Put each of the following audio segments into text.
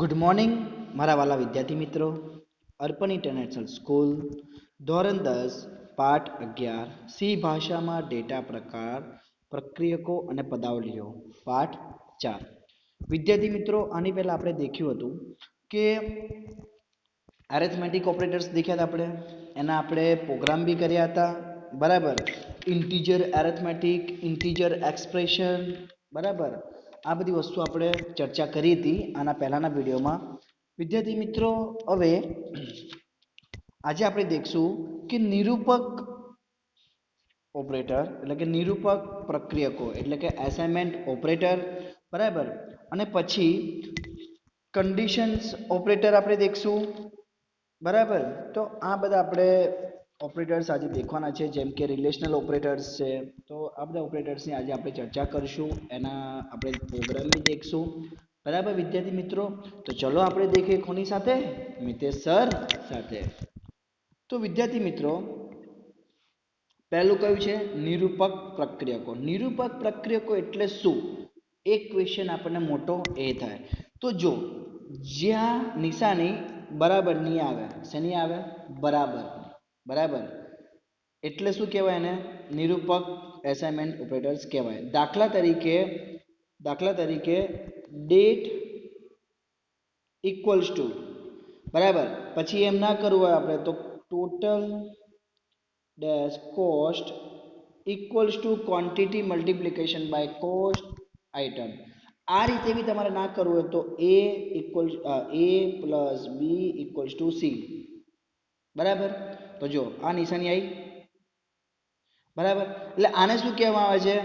Good morning મારા વાલા વિદ્યાર્થી મિત્રો. અર્પણ ઇન્ટરનેશનલ સ્કૂલ ધોરણ 10 પાઠ 11 સી ભાષામાં ડેટા પ્રકાર પ્રક્રિયકો અને પદાવલીઓ પાઠ 4. વિદ્યાર્થી મિત્રો, આની પહેલા આપણે દેખ્યું હતું કે એરેથમેટિક ઓપરેટર્સ દેખ્યા હતા આપણે, એના આપણે પ્રોગ્રામ બી કર્યા હતા. બરાબર, ઇન્ટીજર એરેથમેટિક, ઇન્ટીજર એક્સપ્રેશન, બરાબર, આ બધી વસ્તુ આપણે ચર્ચા કરી હતી આના પહેલાના વિડીયોમાં. વિદ્યાર્થી મિત્રો, હવે આજે આપણે દેખશું કે નિરૂપક ઓપરેટર એટલે કે નિરૂપક પ્રક્રિયકો એટલે કે એસાઇનમેન્ટ ઓપરેટર, બરાબર, અને પછી કન્ડિશન્સ ઓપરેટર આપણે દેખશું. બરાબર, તો આ બધા આપણે ઓપરેટર્સ આજે દેખવાના છે, જેમ કે રિલેશનલ ઓપરેટર્સ છે. તો આ બધા ઓપરેટર્સની આજે આપણે ચર્ચા કરીશું, એના આપણે પ્રોગ્રામ બી દેખશું. બરાબર વિદ્યાર્થી મિત્રો, તો ચલો આપણે દેખીએ કોની સાથે, મિતેશ સર સાથે. તો વિદ્યાર્થી મિત્રો, પહેલું કયું છે? નિરૂપક પ્રક્રિયકો. નિરૂપક પ્રક્રિયકો એટલે શું? એક ક્વેશ્ચન આપણને મોટો એ થાય. તો જો જ્યાં નિશાની બરાબર નહીં આવે, શેની આવે? બરાબર. બરાબર, એટલે શું કહેવાય એને? નિરૂપક એસાઇનમેન્ટ ઓપરેટર્સ કહેવાય. દાખલા તરીકે ડેટ ઇક્વલ્સ ટુ, બરાબર, પછી એમ ના કરવું હોય આપણે તો total dash cost equals to quantity multiplication by cost item. આ રીતે બી તમારે ના કરવું હોય તો A plus B equals to C. બરાબર, તો જો આ નિશાની આવી. બરાબર, એટલે આને શું કહેવામાં આવે છે?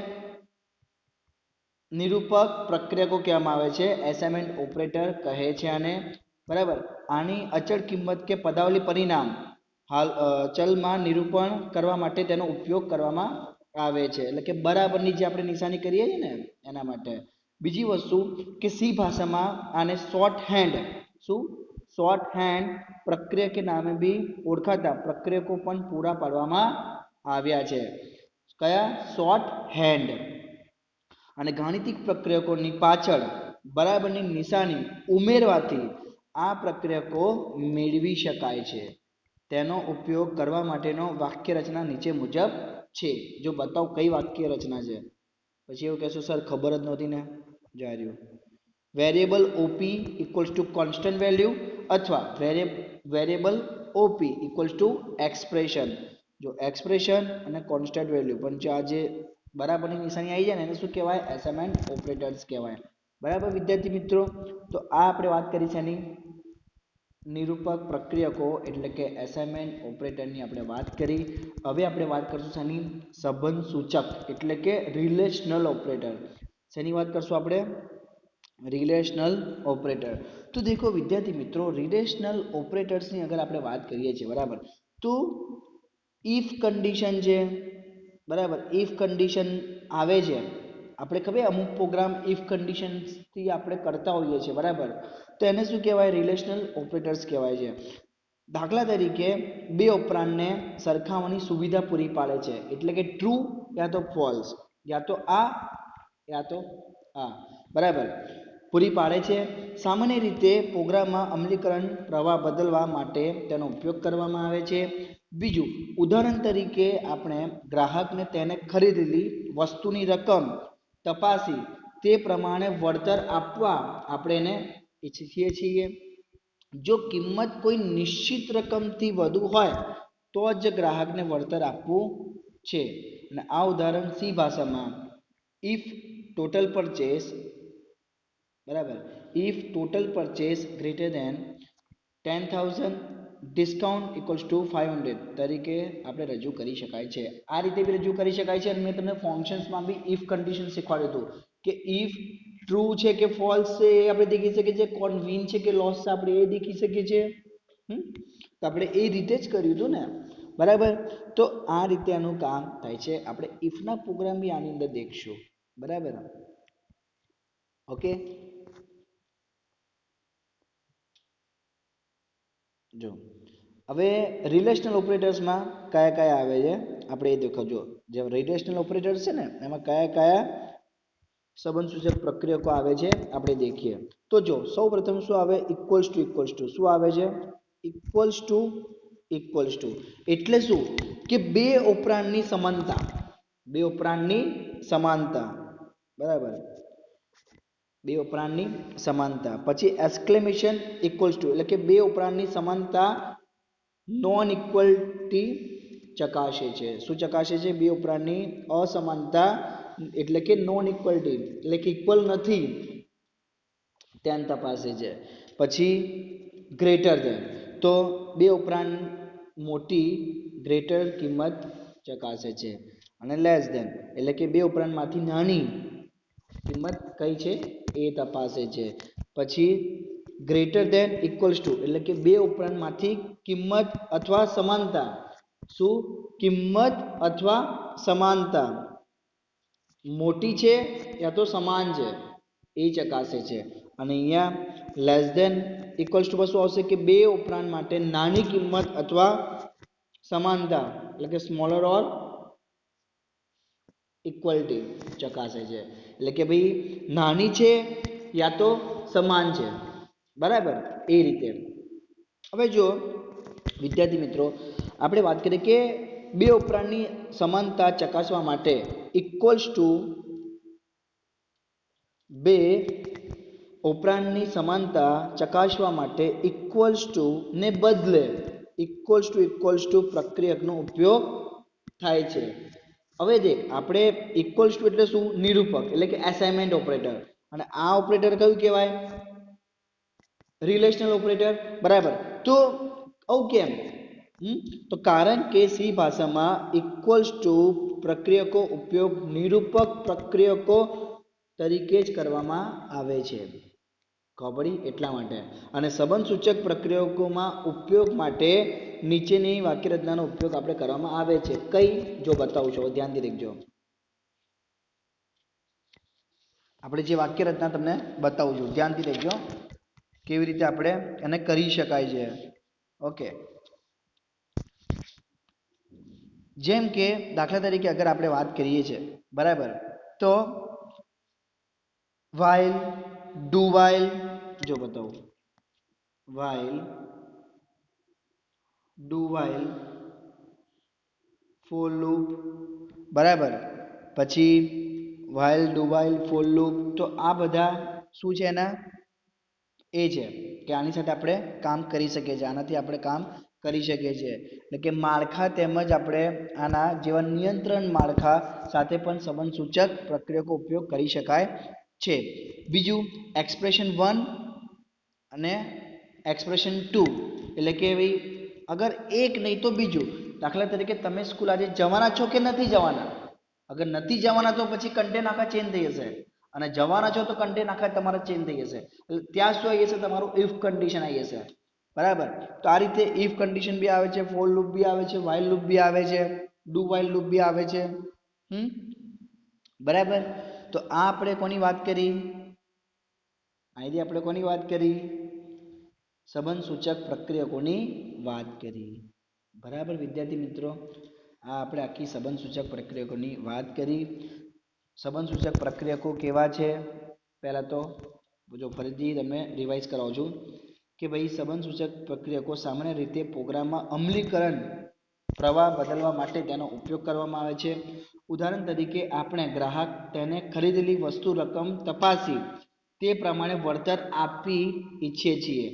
નિરૂપક પ્રક્રિયકો કહેવામાં આવે છે, એસાઇનમેન્ટ ઓપરેટર કહે છે આને. બરાબર, આની અચળ કિંમત કે પદાવલી પરિણામ હાલ ચલમાં નિરૂપણ કરવા માટે તેનો ઉપયોગ કરવામાં આવે છે, એટલે કે બરાબરની જે આપણે નિશાની કરીએ છીએ ને એના માટે. બીજી વસ્તુ કે સી ભાષામાં આને શોર્ટ હેન્ડ, શું? શોર્ટ હેન્ડ પ્રક્રિયા કે નામે બી ઓળખાતા પ્રક્રિયકો પણ પૂરા પાડવામાં આવ્યા છે. કયા? Short hand. અને ગાણિતિક પ્રક્રિયકોની પાછળ બરાબરની નિશાની ઉમેરવાથી આ પ્રક્રિયકો મેળવી શકાય છે. તેનો ઉપયોગ કરવા માટેનો વાક્ય રચના નીચે મુજબ છે. જો બતાવો કઈ વાક્ય રચના છે, પછી એવું કહેશો સર ખબર જ નહોતી ને. જાર્યું variable OP equals to constant value અથવા variable OP equals to expression. જો એક્સપ્રેશન અને કોન્સ્ટન્ટ વેલ્યુ પણ જો આજે બરાબરની નિશાની આવી જાય ને એને શું કહેવાય? એસાઇનમેન્ટ ઓપરેટર્સ કહેવાય. બરાબર વિદ્યાર્થી મિત્રો, તો આ આપણે વાત કરી છે એની નિરૂપક પ્રક્રિયકો એટલે કે એસાઇનમેન્ટ ઓપરેટરની આપણે વાત કરી. હવે આપણે વાત કરશું શેની? સંબંધ સૂચક એટલે કે રિલેશનલ ઓપરેટર. શેની વાત કરશું આપણે? Relational operator. તો દેખો વિદ્યાર્થી મિત્રો, રિલેશનલ ઓપરેટર્સની અગર આપણે વાત કરીએ છીએ, બરાબર, તો ઇફ કન્ડિશન છે, બરાબર, ઇફ કન્ડિશન આવે છે. આપણે ખબર અમુક પ્રોગ્રામ ઇફ કન્ડિશનથી આપણે કરતા હોઈએ છીએ, બરાબર, તો એને શું કહેવાય? રિલેશનલ ઓપરેટર્સ કહેવાય છે. દાખલા તરીકે બે ઓપરાંડને સરખાવવાની સુવિધા પૂરી પાડે છે, એટલે કે ટ્રુ યા તો ફોલ્સ, યા તો આ યા તો આ, બરાબર, પૂરી પાડે છે. સામાન્ય રીતે પ્રોગ્રામમાં અમલીકરણ પ્રવાહ બદલવા માટે તેનો ઉપયોગ કરવામાં આવે છે. બીજું ઉદાહરણ તરીકે આપણે ગ્રાહકને તેને ખરીદેલી વસ્તુની રકમ તપાસી તે પ્રમાણે વળતર આપવા આપણે એને ઈચ્છીએ છીએ. જો કિંમત કોઈ નિશ્ચિત રકમથી વધુ હોય તો જ ગ્રાહકને વળતર આપવું છે. અને આ ઉદાહરણ સી ભાષામાં ઇફ ટોટલ પરચેસ, બરાબર, if total purchase greater than 10,000 discount equals to 500 તરીકે આપણે રજૂ કરી શકાય છે. આ રીતે બી રજૂ કરી શકાય છે. અને મેં તમને ફંક્શન્સમાં બી ઇફ કન્ડિશન શીખવાડ્યું હતું કે ઇફ ટ્રુ છે કે ફોલ્સ છે એ આપણે દેખી શકીએ છીએ, કોણ વિન છે કે લોસ છે આપણે એ દેખી શકીએ છીએ. તો આપણે એ રીતે જ કર્યું હતું ને, બરાબર. તો આ રીતે આનું કામ થાય છે. આપણે ઇફના પ્રોગ્રામ બી આની અંદર દેખશું, બરાબર. ઓકે, જો હવે રિલેશનલ ઓપરેટર્સમાં કયા કયા આવે છે આપણે એ દેખો. જો જે રિલેશનલ ઓપરેટર્સ છે ને એમાં કયા કયા સંબંધ સૂચક પ્રક્રિયકો આવે છે આપણે દેખીએ તો જો સૌ પ્રથમ શું આવે ઇક્વલ્સ ટુ શું આવે છે ઇક્વલ્સ ટુ એટલે શું કે બે ઓપરાંડની સમાનતા બરાબર બે ઓપરાંડની સમાનતા પછી એક્સક્લેમેશન ઇક્વલ્સ ટુ એટલે કે બે ઓપરાંડની સમાનતા નોન ઇક્વલિટી ચકાસે છે શું ચકાસે છે બે ઉપરાંતની અસમાનતા એટલે કે નોન ઇક્વલિટી એટલે કે ઇક્વલ નથી ત્યાં તપાસે છે પછી ગ્રેટર ધેન તો બે ઉપરાંત મોટી ગ્રેટર કિંમત ચકાસે છે અને લેસ ધેન એટલે કે બે ઉપરાંતમાંથી નાની કિંમત કઈ છે એ તપાસે છે પછી ગ્રેટર ધેન ઇક્વલ્સ ટુ એટલે કે બે ઉપરાંતમાંથી કિંમત અથવા સમાનતા શું કિંમત અથવા સમાનતા મોટી છે યા તો સમાન છે એ ચકાસે છે અને અહીંયા લેસ ધેન ઇક્વલ્સ ટુ શું આવશે કે બે ઉપરાંત માટે નાની કિંમત અથવા સમાનતા એટલે કે સ્મોલર ઓર ઇક્વલિટી ચકાસે છે એટલે કે ભાઈ નાની છે યા તો સમાન છે બરાબર એ રીતે હવે જો વિદ્યાર્થી મિત્રો આપણે વાત કરીએ કે બે ઉપરાંતની સમાનતા ચકાસવા માટે ઇક્વલ્સ ટુ બે ઉપરાંતની સમાનતા ચકાસવા માટે ઇક્વલ્સ ટુ ને બદલે ઇક્વલ્સ ટુ પ્રક્રિયકનો ઉપયોગ થાય છે હવે દેખ આપણે ઇક્વલ્સ ટુ એટલે શું નિરૂપક એટલે કે અસાઇનમેન્ટ ઓપરેટર અને આ ઓપરેટર કયું કહેવાય રિલેશનલ ઓપરેટર બરાબર તો આવું કેમ તો કારણ કે સી ભાષામાં ઇક્વલ્સ ટુ પ્રક્રિયકો ઉપયોગ નિરૂપક પ્રક્રિયકો તરીકે જ કરવામાં આવે છે ખબર પડી એટલા માટે અને સંબંધ સૂચક પ્રક્રિયકોમાં ઉપયોગ માટે નીચેની વાક્યરચનાનો ઉપયોગ આપણે કરવામાં આવે છે કઈ જો બતાવું છું ધ્યાનથી દેખજો આપણે જે વાક્યરચના તમને બતાવું છું ધ્યાનથી દેખજો કેવી રીતે આપણે એને કરી શકાય છે ઓકે જેમ કે દાખલા તરીકે અગર આપણે વાત કરીએ છીએ બરાબર તો while do while જો બતાવું while do while for loop બરાબર પછી while do while for loop તો આ બધા શું છે એના એ છે કે આની સાથે આપણે કામ કરી શકીએ છીએ આનાથી આપણે કામ કરી શકીએ છીએ એટલે કે માળખા તેમજ આપણે આના જેવા નિયંત્રણ માળખા સાથે પણ સંબંધ સૂચક પ્રક્રિયકો ઉપયોગ કરી શકાય છે બીજું એક્સપ્રેશન 1 અને એક્સપ્રેશન 2 એટલે કે ભાઈ અગર એક નહીં તો બીજું દાખલા તરીકે તમે સ્કૂલ આજે જવાના છો કે નથી જવાના અગર નથી જવાના તો પછી કન્ટેન્ટ આખા ચેન્જ થઈ જશે અને જવાના છો તો કન્ટેન્ટ આખા તમારા ચેન્જ થઈ જશે એટલે ત્યાં શું આવી જશે તમારું ઇફ કન્ડિશન આવી જશે બરાબર તો આ રીતે ઇફ કન્ડિશન બી આવે છે ફોર લૂપ બી આવે છે while લૂપ બી આવે છે ડુ while લૂપ બી આવે છે બરાબર તો આ આપણે કોની વાત કરી અહીંથી આપણે કોની વાત કરી સંબંધ સૂચક પ્રક્રિયકોની વાત કરી બરાબર વિદ્યાર્થી મિત્રો આ આપણે આખી સંબંધ સૂચક પ્રક્રિયકોની વાત કરી સંબંધ સૂચક પ્રક્રિયકો કેવા છે પહેલા તો જો ફરીથી તમને રિવાઇઝ કરાવું છું કે ભાઈ સંબંધ સૂચક પ્રક્રિયકો સામાન્ય રીતે પ્રોગ્રામમાં અમલીકરણ પ્રવાહ બદલવા માટે તેનો ઉપયોગ કરવામાં આવે છે ઉદાહરણ તરીકે આપણે ગ્રાહક તેને ખરીદેલી વસ્તુ રકમ તપાસી તે પ્રમાણે વળતર આપી ઈચ્છીએ છીએ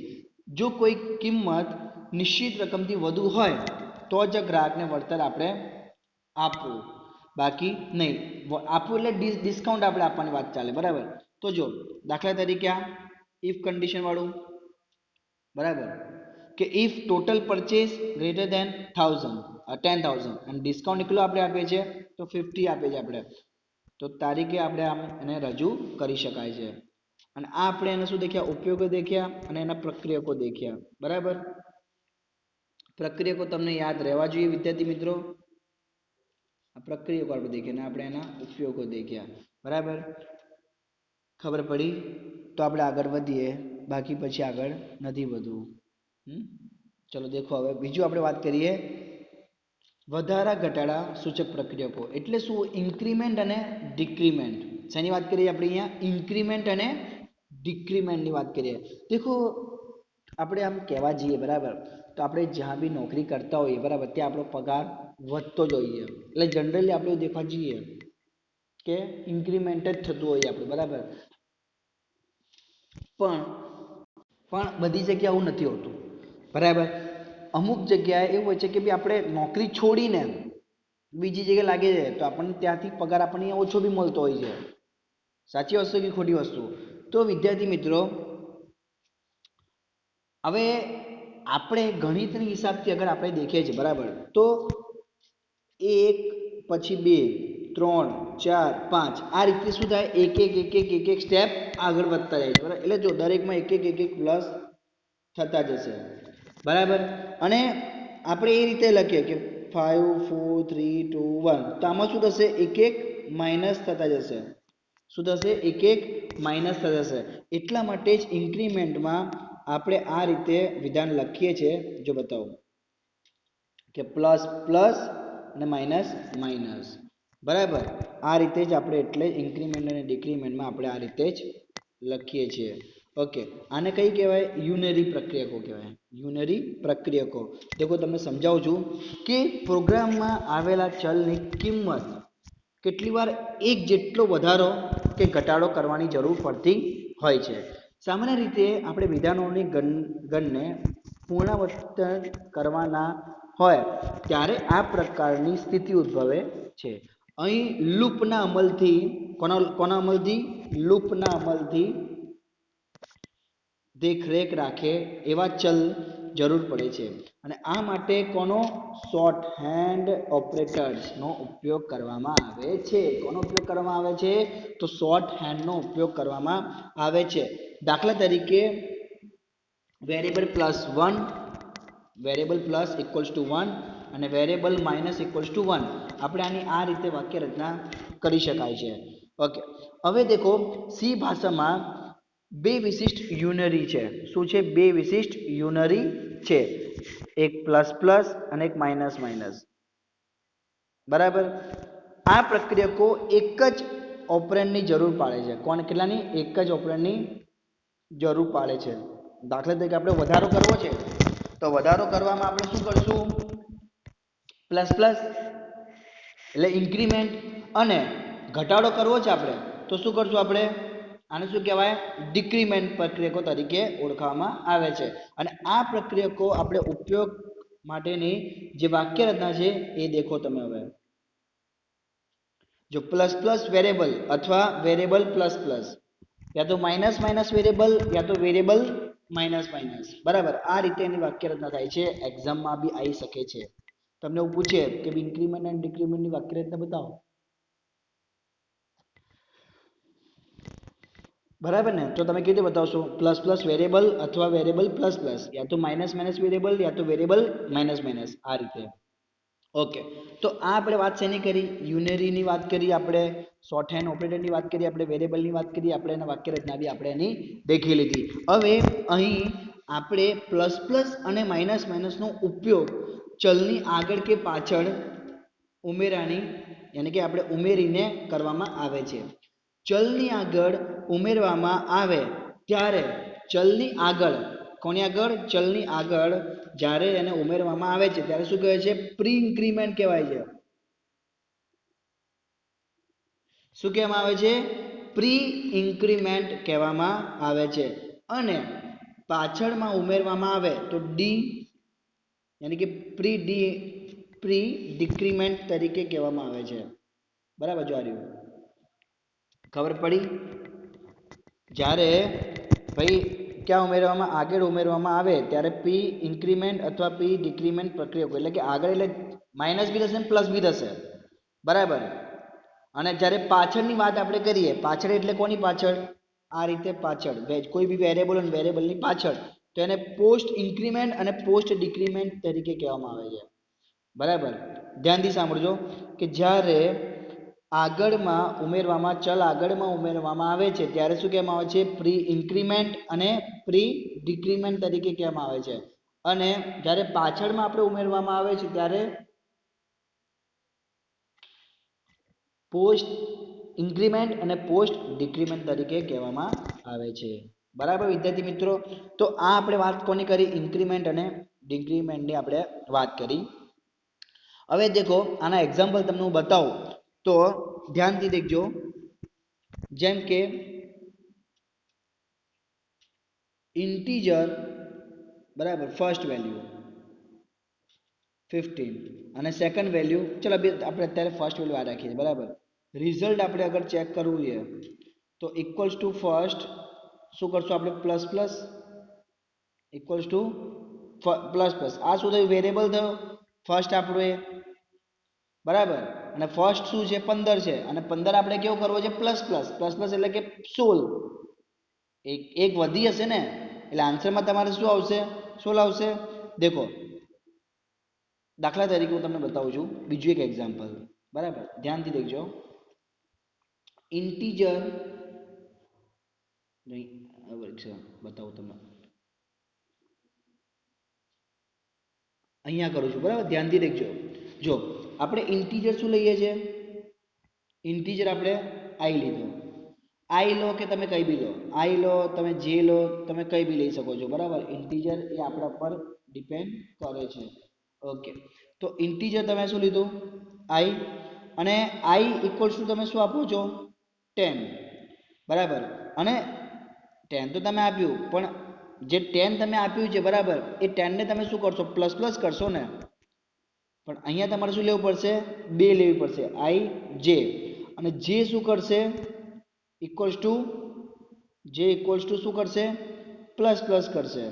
જો કોઈ કિંમત નિશ્ચિત રકમથી વધુ હોય તો જ ગ્રાહકને વળતર આપણે આપવું બાકી નહીં આપવું એટલે ડિસ્કાઉન્ટ આપણે આપવાની વાત ચાલે બરાબર તો જો દાખલા તરીકે આ ઇફ કન્ડિશન વાળું બરાબર કે if total purchase greater than 10,000 અને ડિસ્કાઉન્ટ કેટલું આપણે આપીએ છીએ તો 50 આપીએ છીએ આપણે તો તારીખે આપણે આમ એને રજૂ કરી શકાય છે અને આ આપણે એને શું દેખ્યા ઉપયોગો દેખ્યા અને એના પ્રક્રિયકો દેખ્યા બરાબર પ્રક્રિયકો તમને યાદ રહેવા જોઈએ વિદ્યાર્થી મિત્રો આ પ્રક્રિયકો આપણે દેખ્યા અને આપણે એના ઉપયોગો દેખ્યા બરાબર ખબર પડી તો આપણે આગળ વધીએ બાકી પછી આગળ નથી વધવું ચલો દેખો હવે બીજું આપણે વાત કરીએ વધારા ઘટાડા સૂચક પ્રક્રિયકો એટલે શું ઇન્ક્રીમેન્ટ અને ડિક્રીમેન્ટ શેની વાત કરીએ આપણે અહીંયા? ઇન્ક્રીમેન્ટ અને ડિક્રીમેન્ટની વાત કરીએ. દેખો આપણે આમ કહેવા જઈએ બરાબર, તો આપણે જ્યાં બી નોકરી કરતા હોઈએ બરાબર, ત્યાં આપણો પગાર વધતો જ હોઈએ. એટલે જનરલી આપણે દેખવા જઈએ કે ઇન્ક્રીમેન્ટ જ થતું હોય આપણે બરાબર. પણ બધી જગ્યાએ આવું નથી હોતું બરાબર. અમુક જગ્યાએ એવું હોય છે કે ભાઈ આપણે નોકરી છોડીને બીજી જગ્યાએ લાગી જાય તો આપણને ત્યાંથી પગાર આપણને ઓછો બી મળતો હોય છે. સાચી વસ્તુ કે ખોટી વસ્તુ? તો વિદ્યાર્થી મિત્રો, હવે આપણે ગણિતની હિસાબથી અગર આપણે દેખીએ છીએ બરાબર, તો 1 પછી 2 3 4 5 આ રીતે શું થાય? એક સ્ટેપ આગળ વધતા જાય છે બરાબર. એટલે જો દરેકમાં એક પ્લસ થતા જશે બરાબર. અને આપણે એ રીતે લખીએ કે 5 4 3 2 1, તો આમાં શું થશે? એક માઇનસ થતા જશે. શું થશે? એક માઇનસ થતા જશે. એટલા માટે જ ઇન્ક્રીમેન્ટમાં આપણે આ રીતે વિધાન લખીએ છીએ. જો બતાવો કે પ્લસ પ્લસ અને માઇનસ માઇનસ બરાબર. આ રીતે જ આપણે એટલે ઇન્ક્રીમેન્ટ અને ડિક્રીમેન્ટમાં આપણે આ રીતે જ લખીએ છીએ. ઓકે, આને કઈ કહેવાય? યુનરી પ્રક્રિયકો કહેવાય. યુનરી પ્રક્રિયકો. દેખો તમને સમજાવું છું કે પ્રોગ્રામમાં આવેલા ચલની કિંમત કેટલી વાર એક જેટલો વધારો કે ઘટાડો કરવાની જરૂર પડતી હોય છે. સામાન્ય રીતે આપણે વિધાનોની ગણને પુનરાવર્તન કરવાના હોય ત્યારે આ પ્રકારની સ્થિતિ ઉદ્ભવે છે. અહીં લૂપના અમલથી કોના અમલથી? લૂપના અમલથી દેખરેખ રાખે એવા ચલ જરૂર પડે છે. અને આ માટે કોનો? શોર્ટ હેન્ડ ઓપરેટર્સનો ઉપયોગ કરવામાં આવે છે. કોનો ઉપયોગ કરવામાં આવે છે? તો શોર્ટ હેન્ડનો ઉપયોગ કરવામાં આવે છે. દાખલા તરીકે variable plus 1, variable plus equals to 1 અને વેરિયેબલ માઇનસ ઇક્વલ્સ ટુ 1, આપણે આની આ રીતે વાક્ય રચના કરી શકાય છે. ઓકે, હવે દેખો સી ભાષામાં બે વિશિષ્ટ યુનરી છે. શું છે? બે વિશિષ્ટ યુનરી છે. એક પ્લસ પ્લસ અને એક માઇનસ માઇનસ બરાબર. આ પ્રક્રિયકો એક જ ઓપરેન્ડની જરૂર પાડે છે. કોણ? કેટલાની? એક જ ઓપરેન્ડની જરૂર પાડે છે. દાખલા તરીકે આપણે વધારો કરવો છે તો વધારો કરવામાં આપણે શું કરશું? પ્લસ પ્લસ એટલે ઇન્ક્રીમેન્ટ. અને ઘટાડો કરવો છે આપણે તો શું કરશું? આપણે આને શું કહેવાય? ડિક્રીમેન્ટ પ્રક્રિયકો તરીકે ઓળખવામાં આવે છે. અને આ પ્રક્રિયકો આપણે ઉપયોગ માટેની જે વાક્ય રચના છે એ દેખો તમે. હવે જો પ્લસ પ્લસ વેરિયેબલ અથવા વેરિયેબલ પ્લસ પ્લસ, યા તો માઇનસ માઇનસ વેરિયેબલ, યા તો વેરિયેબલ માઇનસ માઇનસ બરાબર. આ રીતે એની વાક્ય રચના થાય છે. એક્ઝામમાં બી આવી શકે છે. તમને એવું પૂછે કે ઇન્ક્રીમેન્ટ અને ડિક્રીમેન્ટની વાક્ય રચના બતાવો બરાબર ને. તો તમે કેવી રીતે બતાવશો? પ્લસ પ્લસ વેરિયેબલ અથવા વેરિયેબલ પ્લસ પ્લસ, યા તો માઇનસ માઇનસ વેરિયેબલ, યા તો વેરિયેબલ માઇનસ માઇનસ, આ રીતે. ઓકે, તો આ આપણે વાત શેની કરી? યુનરીની વાત કરી આપણે, શોર્ટ હેન્ડ ઓપરેટરની વાત કરી આપણે, વેરિયેબલની વાત કરી આપણે, અને વાક્ય રચના બી આપણે એની દેખી લીધી. હવે અહીં આપણે પ્લસ પ્લસ અને માઇનસ માઇનસનો ઉપયોગ ચલની આગળ કે પાછળ ઉમેરાની યાની કે આપણે ઉમેરીને કરવામાં આવે છે. ચલની આગળ ઉમેરવામાં આવે ત્યારે ચલની આગળ, કોની આગળ? ચલની આગળ જ્યારે એને ઉમેરવામાં આવે છે ત્યારે શું કહેવાય છે? પ્રી ઇન્ક્રીમેન્ટ કહેવાય છે. શું કહેવામાં આવે છે? પ્રી ઇન્ક્રીમેન્ટ કહેવામાં આવે છે. અને પાછળમાં ઉમેરવામાં આવે તો ડી યાની કે પ્રી ડિક્રીમેન્ટ તરીકે કહેવામાં આવે છે. બરાબર. જો આ રહ્યું, ખબર પડી? જ્યારે ભાઈ ક્યાં ઉમેરવામાં? આગળ ઉમેરવામાં આવે ત્યારે પ્રી ઇન્ક્રીમેન્ટ અથવા પ્રી ડિક્રીમેન્ટ પ્રક્રિયકો, એટલે કે આગળ એટલે માઇનસ બી થશે પ્લસ બી થશે બરાબર. અને જ્યારે પાછળની વાત આપણે કરીએ, પાછળ એટલે કોની પાછળ? આ રીતે પાછળ કોઈ બી વેરિયેબલ અને વેરિયેબલની પાછળ, તો એને પોસ્ટ ઇન્ક્રીમેન્ટ અને પોસ્ટ ડિક્રીમેન્ટ તરીકે કહેવામાં આવે છે બરાબર. ધ્યાનથી સાંભળજો કે જ્યારે આગળમાં ઉમેરવામાં, ચલ આગળમાં ઉમેરવામાં આવે છે ત્યારે શું કહેવામાં આવે છે? પ્રી ઇન્ક્રીમેન્ટ અને પ્રી ડિક્રીમેન્ટ તરીકે કહેવામાં આવે છે. અને જ્યારે પાછળમાં આપણે ઉમેરવામાં આવે છે ત્યારે પોસ્ટ ઇન્ક્રીમેન્ટ અને પોસ્ટ ડિક્રીમેન્ટ તરીકે કહેવામાં આવે છે. બરાબર વિદ્યાર્થી મિત્રો, તો આ આપણે વાત કોની કરી? ઇન્ક્રીમેન્ટ અને ડિક્રીમેન્ટની આપણે વાત કરી. હવે દેખો આના એક્ઝામ્પલ તમને હું બતાવું તો ધ્યાનથી દેખજો. જેમ કે ઇન્ટીજર બરાબર ફર્સ્ટ વેલ્યુ 15 અને સેકન્ડ વેલ્યુ, ચલો આપણે અત્યારે ફર્સ્ટ વેલ્યુ આ રાખીએ બરાબર. રિઝલ્ટ આપણે અગર ચેક કરવું છે તો ઇક્વલ્સ ટુ ફર્સ્ટ શું કરશું આપણે? Plus plus equals to plus plus. આ શું થયું? વેરિયેબલ થયો ફર્સ્ટ આપણું એ બરાબર. અને ફર્સ્ટ શું છે? 15 છે અને 15 આપણે કેવો કરવો છે? Plus plus. પ્લસ પ્લસ એટલે કે 16. એક વધી હશે ને એટલે આન્સરમાં તમારે શું આવશે? 16 આવશે. દેખો દાખલા તરીકે હું તમને બતાવું છું બીજું એક એક્ઝામ્પલ બરાબર, ધ્યાનથી દેખજો. ઇન્ટીજર બતાવું તમને અહીંયા કરું છું બરાબર, ધ્યાનથી દેખજો. જો આપણે ઇન્ટીજર શું લઈએ છીએ? ઇન્ટીજર આપણે આઈ લીધો. આઈ લો કે તમે કઈ બી લો, આઈ લો તમે જે લો તમે કઈ બી લઈ શકો છો બરાબર. ઇન્ટીજર એ આપણા પર ડિપેન્ડ કરે છે. ઓકે, તો ઇન્ટીજર તમે શું લીધું? આઈ. અને આઈ ઇક્વલ્સ ટુ તમે શું આપો છો? 10 બરાબર. અને 10 તો તમે આપ્યું પણ જે 10 તમે આપ્યું છે બરાબર, એ 10 ને તમે શું કરશો? પ્લસ પ્લસ કરશો ને. પણ અહીંયા તમારે શું લેવું પડશે? 2 લેવી પડશે. આઈ જે. અને જે શું કરશે? ઇક્વલ્સ ટુ જે ઇક્વલ્સ ટુ શું કરશે? પ્લસ પ્લસ કરશે.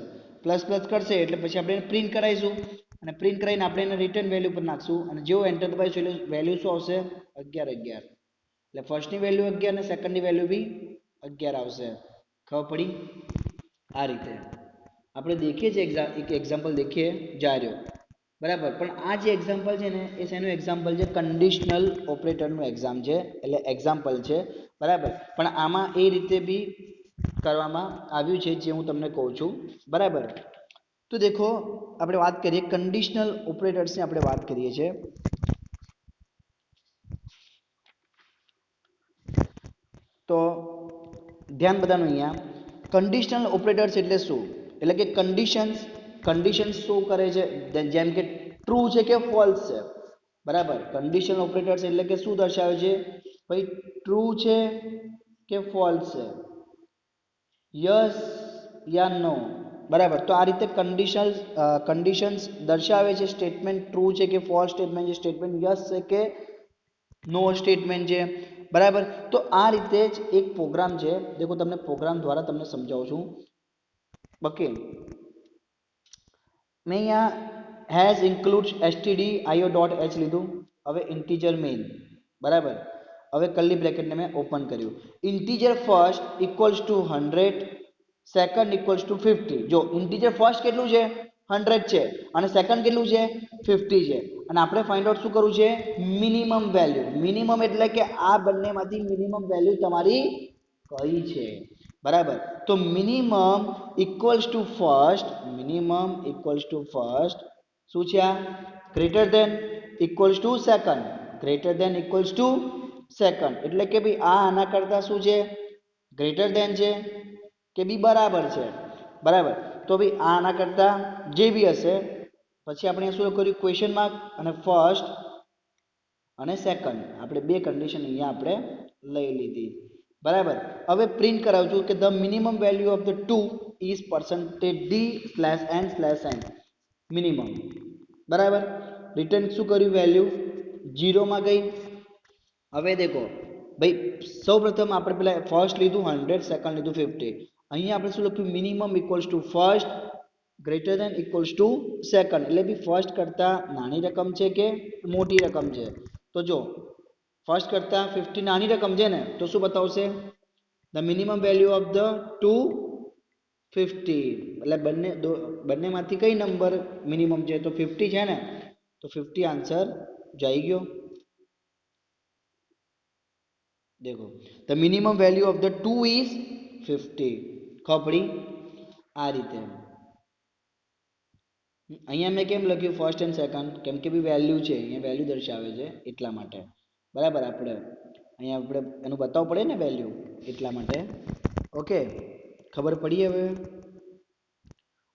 પ્લસ પ્લસ કરશે એટલે પછી આપણે પ્રિન્ટ કરાવીશું અને પ્રિન્ટ કરાવીને આપણે એને રિટર્ન વેલ્યુ પર નાખશું અને જેવો એન્ટર દબાવીશું એટલે વેલ્યુ શું આવશે? 11 11. એટલે ફર્સ્ટની વેલ્યુ 11 અને સેકન્ડની વેલ્યુ બી 11 આવશે. ખબર પડી? આ રીતે આપણે દેખીએ છીએ એક એક્ઝામ્પલ દેખીએ જાર્યો બરાબર. પણ આ જે એક્ઝામ્પલ છે ને એ શેનું એક્ઝામ્પલ છે? કન્ડિશનલ ઓપરેટરનું એક્ઝામ છે એટલે એક્ઝામ્પલ છે બરાબર. પણ આમાં એ રીતે બી કરવામાં આવ્યું છે જે હું તમને કહું છું બરાબર. તો દેખો આપણે વાત કરીએ કન્ડિશનલ ઓપરેટર્સની આપણે વાત કરીએ છીએ. તો ધ્યાન બધાનું અહીંયા. કન્ડિશનલ ઓપરેટર્સ એટલે શું? એટલે કે કન્ડિશન્સ શું કરે છે? જેમ કે ટ્રુ છે કે ફોલ્સ છે બરાબર. કન્ડિશનલ ઓપરેટર્સ એટલે કે શું દર્શાવે છે? ભાઈ ટ્રુ છે કે ફોલ્સ છે, યસ યા નો બરાબર. તો આ રીતે કન્ડિશન્સ દર્શાવે છે. સ્ટેટમેન્ટ ટ્રુ છે કે ફોલ્સ સ્ટેટમેન્ટ છે, સ્ટેટમેન્ટ યસ છે કે નો સ્ટેટમેન્ટ છે બરાબર. તો આ રીતે જ એક પ્રોગ્રામ છે. દેખો તમને પ્રોગ્રામ દ્વારા તમને સમજાવું છું. ઓકે, મેં અહીંયા હેઝ ઇન્ક્લુડ્સ stdio.h લીધું. હવે ઇન્ટીજર મેઇન બરાબર. હવે કર્લી બ્રેકેટને મેં ઓપન કર્યું. Integer first equals to 100, second equals to 50. જો ઇન્ટીજર ફર્સ્ટ કેટલું છે? 100 છે અને સેકન્ડ કેટલું છે? 50 છે. અને આપણે ફાઇન્ડ આઉટ શું કરવું છે? Minimum value. મિનિમમ એટલે કે આ બંનેમાંથી મિનિમમ વેલ્યુ તમારી કઈ છે બરાબર. તો minimum equals to first, minimum equals to first શું છે? આ greater than equals to second, greater than equals to second. એટલે કે ભાઈ આ આના કરતા શું છે? ગ્રેટર ધેન છે કે બી બરાબર છે બરાબર. તો ભાઈ આ આના કરતા જે બી હશે પછી આપણે શું કર્યું? ક્વેશ્ચન માર્ક અને ફર્સ્ટ અને સેકન્ડ આપણે બે કન્ડિશન અહીંયા આપણે લઈ લીધી બરાબર. હવે પ્રિન્ટ કરાવું છું કે the minimum value of the two is %d/n/n minimum બરાબર. રિટર્ન શું કર્યું? વેલ્યુ 0 માં ગઈ. હવે દેખો ભાઈ સૌપ્રથમ આપણે પેલા ફર્સ્ટ લીધું 100, સેકન્ડ લીધું 50. અહીંયા આપણે શું લખ્યું? Minimum equals to first greater than equals to second. એટલે બી ફર્સ્ટ કરતા નાની રકમ છે કે મોટી રકમ છે? તો જો ફર્સ્ટ કરતા 50 નાની રકમ છે ને તો શું બતાવશે? The minimum value of the two 50. એટલે બંનેમાંથી કઈ નંબર મિનિમમ છે? તો 50 છે ને, તો 50 આન્સર જઈ ગયો. देखो the minimum value of the two is 50. खबड़ी आ रीते અહીંયા મેં કેમ લખ્યું ફર્સ્ટ એન્ડ સેકન્ડ? કેમ કે બી વેલ્યુ છે, અહીંયા વેલ્યુ દર્શાવે છે એટલા માટે બરાબર. આપણે અહીંયા આપણે એનું બતાવવું પડે ને વેલ્યુ, એટલા માટે. ઓકે, ખબર પડી હવે?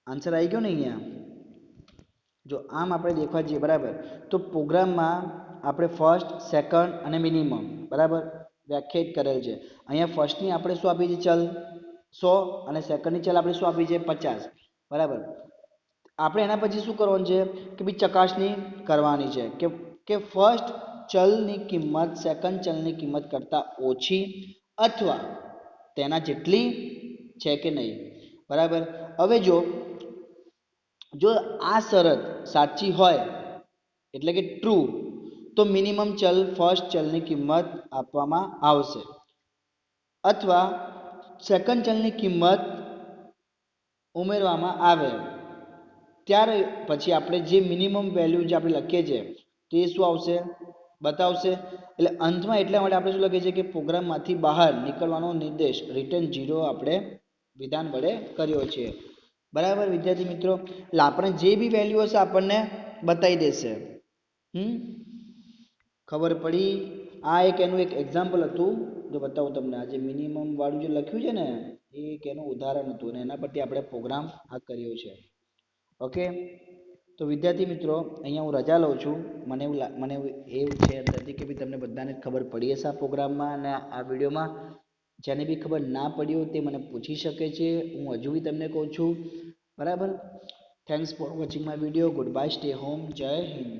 આન્સર આવી ગયો ને અહીંયા? જો આમ આપણે દેખવા જઈએ, બરાબર, તો પ્રોગ્રામમાં આપણે ફર્સ્ટ, સેકન્ડ અને મિનિમમ બરાબર વ્યાખ્યાયિત કરેલ છે. અહીંયા ફર્સ્ટની આપણે શું આપી છે? ચલ 100 અને સેકન્ડની ચલ આપણે શું આપી છે? 50 બરાબર. આપણે એના પછી શું કરવાનું છે કે ભાઈ ચકાસણી કરવાની છે કે ફર્સ્ટ ચલની કિંમત સેકન્ડ ચલની કિંમત કરતાં ઓછી અથવા તેના જેટલી છે કે નહીં. બરાબર. હવે જો આ શરત સાચી હોય એટલે કે ટ્રુ, તો મિનિમમ ચલ ફર્સ્ટ ચલની કિંમત આપવામાં આવશે અથવા સેકન્ડ ચલની કિંમત ઉમેરવામાં આવે. ત્યાર પછી આપણે જે મિનિમમ વેલ્યુ જે આપણે લખીએ છીએ તે શું આવશે? બતાવશે. એટલે અંતમાં એટલા માટે આપણે શું લખીએ છીએ કે પ્રોગ્રામમાંથી બહાર નીકળવાનો નિર્દેશ રિટર્ન 0 આપણે વિધાન વડે કર્યો છે. બરાબર વિદ્યાર્થી મિત્રો, એટલે આપણે જે બી વેલ્યુ હશે આપણને બતાવી દેશે. ખબર પડી? આ એક એનું એક એક્ઝામ્પલ હતું. જો બતાવું તમને, આ જે મિનિમમ વાળું જે લખ્યું છે ને એ એક એનું ઉદાહરણ હતું અને એના પરથી આપણે પ્રોગ્રામ આ કર્યો છે. ઓકે, તો વિદ્યાર્થી મિત્રો અહીંયા હું રજા લઉં છું. મને એવું છે અંદરથી કે ભાઈ તમને બધાને ખબર પડી હશે આ પ્રોગ્રામમાં અને આ વિડીયોમાં. જેને બી ખબર ના પડી હોય તે મને પૂછી શકે છે, હું હજુ બી તમને કહું છું. બરાબર. Thanks for watching my video. Good bye, stay home. જય હિન્દ.